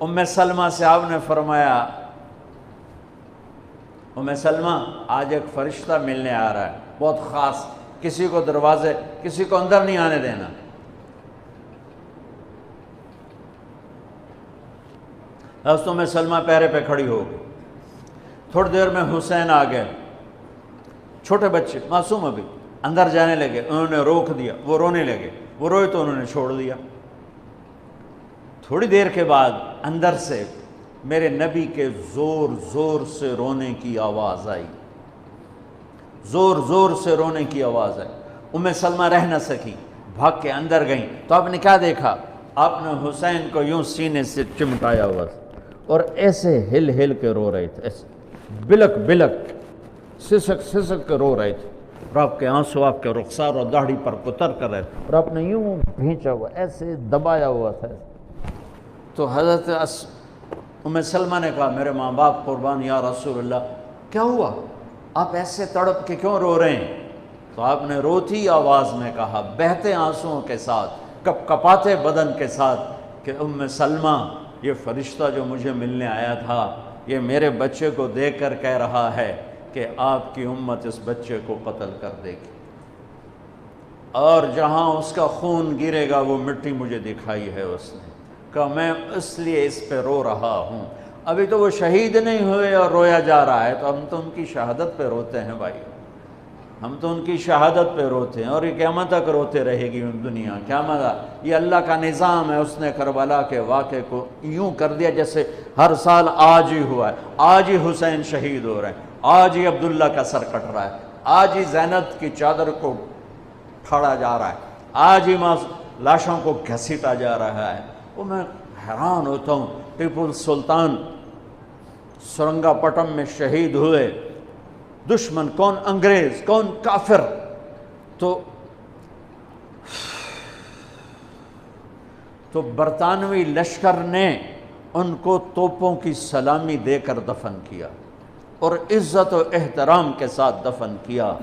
ام سلمہ سے آپ نے فرمایا ام سلمہ آج ایک فرشتہ ملنے آ رہا ہے بہت خاص، کسی کو دروازے کسی کو اندر نہیں آنے دینا۔ حضرت ام سلمہ پیرے پہ کھڑی ہو گئی۔ تھوڑی دیر میں حسین آ گئے، چھوٹے بچے معصوم ابھی، اندر جانے لگے، انہوں نے روک دیا، وہ رونے لگے، وہ روئے تو انہوں نے چھوڑ دیا۔ تھوڑی دیر کے بعد اندر سے میرے نبی کے زور زور سے رونے کی آواز آئی، زور زور سے رونے کی آواز آئی۔ ام سلمہ رہ نہ سکی، بھاگ کے اندر گئیں تو آپ نے کیا دیکھا؟ آپ نے حسین کو یوں سینے سے چمٹایا ہوا اور ایسے ہل ہل کے رو رہے تھے، ایسے بلک بلک سسک سسک کے رو رہے تھے، اور آپ کے آنسو آپ کے رخسار اور داڑھی پر اتر کر رہے تھے، اور آپ نے یوں بھینچا ہوا ایسے دبایا ہوا تھا۔ تو حضرت ام سلمہ نے کہا میرے ماں باپ قربان یا رسول اللہ، کیا ہوا؟ آپ ایسے تڑپ کے کیوں رو رہے ہیں؟ تو آپ نے روتی آواز میں کہا، بہتے آنسوؤں کے ساتھ، کپ کپاتے بدن کے ساتھ، کہ ام سلمہ یہ فرشتہ جو مجھے ملنے آیا تھا یہ میرے بچے کو دیکھ کر کہہ رہا ہے کہ آپ کی امت اس بچے کو قتل کر دے گی، اور جہاں اس کا خون گرے گا وہ مٹی مجھے دکھائی ہے اس نے، کہ میں اس لیے اس پہ رو رہا ہوں۔ ابھی تو وہ شہید نہیں ہوئے اور رویا جا رہا ہے، تو ہم تو ان کی شہادت پہ روتے ہیں بھائی، ہم تو ان کی شہادت پہ روتے ہیں، اور یہ قیامت تک روتے رہے گی دنیا۔ قیامت یہ اللہ کا نظام ہے، اس نے کربلا کے واقعے کو یوں کر دیا جیسے ہر سال آج ہی ہوا ہے، آج ہی حسین شہید ہو رہے ہیں، آج ہی عبداللہ کا سر کٹ رہا ہے، آج ہی زینب کی چادر کو پھاڑا جا رہا ہے، آج ہی لاشوں کو گھسیٹا جا رہا ہے۔ وہ میں حیران ہوتا ہوں، ٹیپو سلطان سرنگا پٹم میں شہید ہوئے، دشمن کون انگریز کون کافر، تو برطانوی لشکر نے ان کو توپوں کی سلامی دے کر دفن کیا اور عزت و احترام کے ساتھ دفن کیا،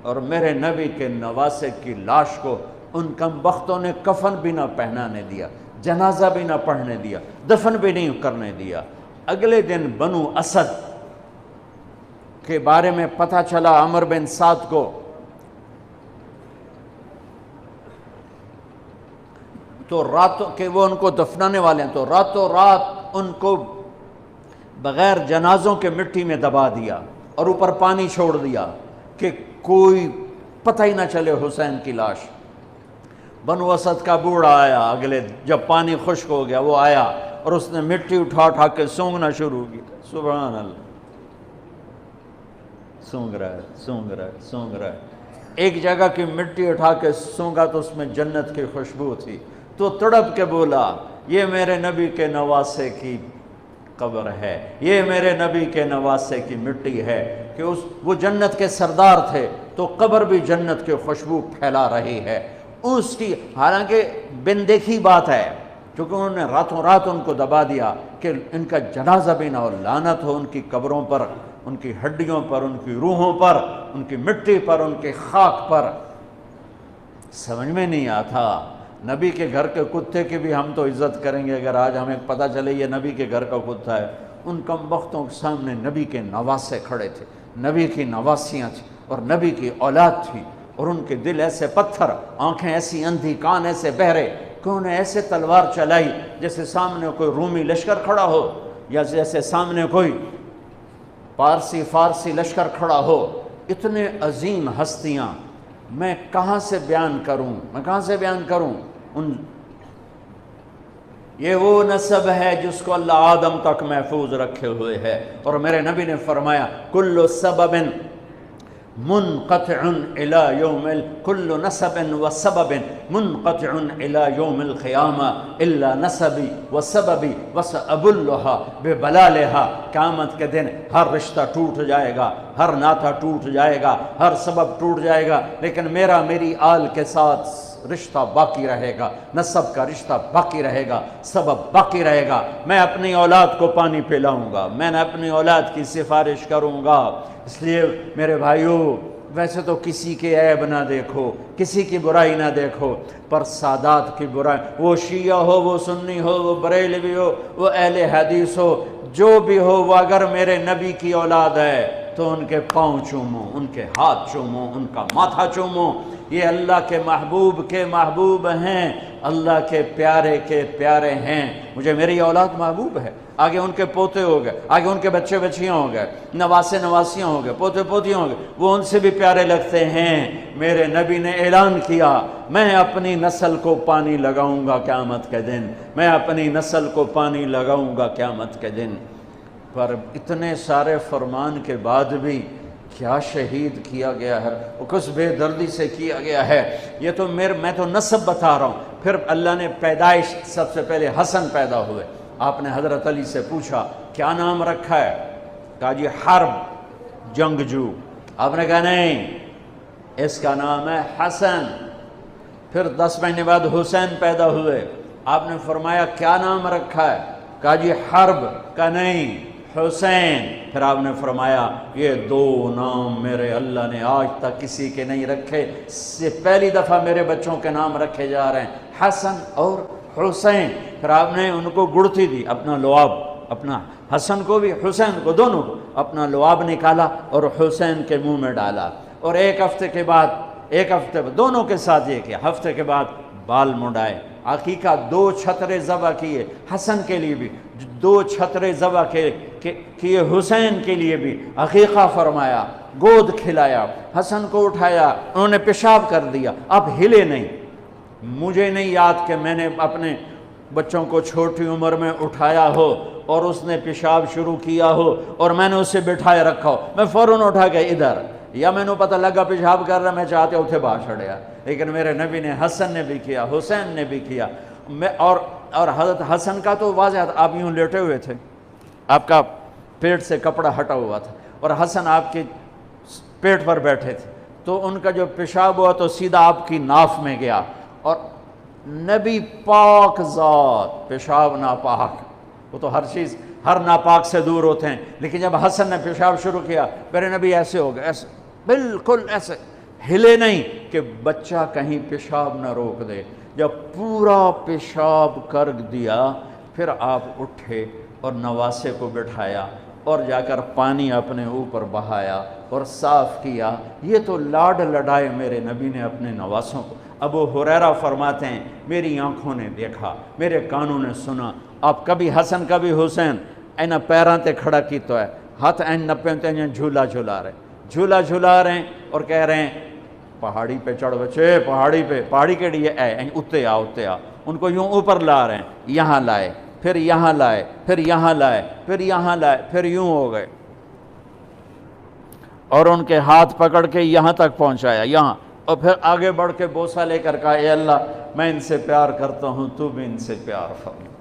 اور میرے نبی کے نواسے کی لاش کو ان کم بختوں نے کفن بھی نہ پہنانے دیا، جنازہ بھی نہ پڑھنے دیا، دفن بھی نہیں کرنے دیا۔ اگلے دن بنو اسد کے بارے میں پتہ چلا عمر بن سعد کو، تو راتوں کہ وہ ان کو دفنانے والے ہیں، تو راتوں رات ان کو بغیر جنازوں کے مٹی میں دبا دیا اور اوپر پانی چھوڑ دیا کہ کوئی پتہ ہی نہ چلے حسین کی لاش۔ بنو اسد کا بوڑھا آیا، اگلے جب پانی خشک ہو گیا وہ آیا اور اس نے مٹی اٹھا اٹھا کے سونگنا شروع کی، سبحان اللہ، سونگ رہا ہے سونگ رہا ہے سونگ رہا ہے۔ ایک جگہ کی مٹی اٹھا کے سونگا تو اس میں جنت کی خوشبو تھی، تو تڑپ کے بولا یہ میرے نبی کے نواسے کی قبر ہے، یہ میرے نبی کے نواسے کی مٹی ہے، کہ وہ جنت کے سردار تھے تو قبر بھی جنت کی خوشبو پھیلا رہی ہے اس کی۔ حالانکہ بن دیکھی بات ہے، کیونکہ انہوں نے راتوں رات ان کو دبا دیا کہ ان کا جنازہ بھی نہ ہو، لعنت ہو ان کی قبروں پر، ان کی ہڈیوں پر، ان کی روحوں پر، ان کی مٹی پر، ان کی خاک پر۔ سمجھ میں نہیں آتا، نبی کے گھر کے کتے کی بھی ہم تو عزت کریں گے اگر آج ہمیں پتہ چلے یہ نبی کے گھر کا کتا ہے۔ ان کم بختوں کے سامنے نبی کے نواسے کھڑے تھے، نبی کی نواسیاں تھیں اور نبی کی اولاد تھی، اور ان کے دل ایسے پتھر، آنکھیں ایسی اندھی، کان ایسے بہرے کہ انہوں نے ایسے تلوار چلائی جیسے سامنے کوئی رومی لشکر کھڑا ہو، یا جیسے سامنے کوئی فارسی لشکر کھڑا ہو۔ اتنے عظیم ہستیاں، میں کہاں سے بیان کروں؟ یہ وہ نسب ہے جس کو اللہ آدم تک محفوظ رکھے ہوئے ہے، اور میرے نبی نے فرمایا کل سبب منقطع الى يوم كل نسب وسبب منقطع الى يوم القیامہ الا نسبی وسببی وسأبلها ببلالها۔ قیامت کے دن ہر رشتہ ٹوٹ جائے گا، ہر ناطہ ٹوٹ جائے گا، ہر سبب ٹوٹ جائے گا، لیکن میری آل کے ساتھ رشتہ باقی رہے گا، نسب کا رشتہ باقی رہے گا، سبب باقی رہے گا۔ میں اپنی اولاد کو پانی پلاؤں گا، میں نے اپنی اولاد کی سفارش کروں گا۔ اس لیے میرے بھائیوں، ویسے تو کسی کے عیب نہ دیکھو، کسی کی برائی نہ دیکھو، پر سادات کی برائی، وہ شیعہ ہو، وہ سنی ہو، وہ بریلوی ہو، وہ اہل حدیث ہو، جو بھی ہو، وہ اگر میرے نبی کی اولاد ہے تو ان کے پاؤں چومو، ان کے ہاتھ چومو، ان کا ماتھا چومو۔ یہ اللہ کے محبوب ہیں، اللہ کے پیارے ہیں۔ مجھے میری اولاد محبوب ہے، آگے ان کے پوتے ہو گئے، آگے ان کے بچے بچیاں ہو گئے، نواسیاں ہو گئے، پوتے پوتیاں ہو گئے، وہ ان سے بھی پیارے لگتے ہیں۔ میرے نبی نے اعلان کیا، میں اپنی نسل کو پانی لگاؤں گا قیامت کے دن، میں اپنی نسل کو پانی لگاؤں گا قیامت کے دن۔ پر اتنے سارے فرمان کے بعد بھی کیا شہید کیا گیا ہے، وہ کس بے دردی سے کیا گیا ہے۔ یہ تو میں تو نسب بتا رہا ہوں۔ پھر اللہ نے پیدائش، سب سے پہلے حسن پیدا ہوئے۔ آپ نے حضرت علی سے پوچھا کیا نام رکھا ہے؟ کہا جی حرب، جنگجو۔ آپ نے کہا نہیں، اس کا نام ہے حسن۔ پھر 10 مہینے بعد حسین پیدا ہوئے۔ آپ نے فرمایا کیا نام رکھا ہے؟ کہا جی حرب۔ کہا نہیں، حسین۔ پھر آپ نے فرمایا یہ 2 نام میرے اللہ نے آج تک کسی کے نہیں رکھے، سے پہلی دفعہ میرے بچوں کے نام رکھے جا رہے ہیں، حسن اور حسین۔ پھر آپ نے ان کو گڑتی دی، اپنا لعاب، اپنا حسن کو بھی حسین کو، دونوں کو اپنا لعاب نکالا اور حسین کے منہ میں ڈالا۔ اور ایک ہفتے بعد دونوں کے ساتھ یہ کیا، ہفتے کے بعد بال منڈائے، عقیقہ 2 چھترے ذبح کیے حسن کے لیے بھی، 2 چھترے ذبح کیے حسین کے لیے بھی، عقیقہ فرمایا، گود کھلایا، حسن کو اٹھایا، انہوں نے پیشاب کر دیا، اب ہلے نہیں۔ مجھے نہیں یاد کہ میں نے اپنے بچوں کو چھوٹی عمر میں اٹھایا ہو اور اس نے پیشاب شروع کیا ہو اور میں نے اسے بٹھائے رکھا ہو، میں فوراً اٹھا کے ادھر، یا میں نے پتہ لگا پیشاب کر رہا، میں چاہتے اتھے باہر چھڑیا۔ لیکن میرے نبی نے، حسن نے بھی کیا، حسین نے بھی کیا۔ اور حضرت حسن کا تو واضح، آپ یوں لیٹے ہوئے تھے، آپ کا پیٹ سے کپڑا ہٹا ہوا تھا، اور حسن آپ کے پیٹ پر بیٹھے تھے، تو ان کا جو پیشاب ہوا تو سیدھا آپ کی ناف میں گیا۔ اور نبی پاک ذات، پیشاب ناپاک، وہ تو ہر چیز، ہر ناپاک سے دور ہوتے ہیں، لیکن جب حسن نے پیشاب شروع کیا، میرے نبی ایسے ہو گئے، ایسے بالکل ایسے ہلے نہیں کہ بچہ کہیں پیشاب نہ روک دے۔ جب پورا پیشاب کر دیا، پھر آپ اٹھے اور نواسے کو بٹھایا اور جا کر پانی اپنے اوپر بہایا اور صاف کیا۔ یہ تو لاڈ لڈائے میرے نبی نے اپنے نواسوں کو۔ ابو ہریرہ فرماتے ہیں میری آنکھوں نے دیکھا، میرے کانوں نے سنا، آپ کبھی حسن کبھی حسین اینا پیراں تے کھڑا کی تو ہے، ہاتھ این نپے تے جھولا جھولا رہے ہیں اور کہہ رہے ہیں پہاڑی پہ چڑھ بچے، پہاڑی کے لیے اتے آ۔ ان کو یوں اوپر لا رہے ہیں، یہاں لائے، پھر یہاں لائے، پھر یہاں لائے، پھر یہاں لائے، پھر یوں ہو گئے، اور ان کے ہاتھ پکڑ کے یہاں تک پہنچایا، یہاں، اور پھر آگے بڑھ کے بوسہ لے کر کہا اے اللہ میں ان سے پیار کرتا ہوں، تو بھی ان سے پیار فرما۔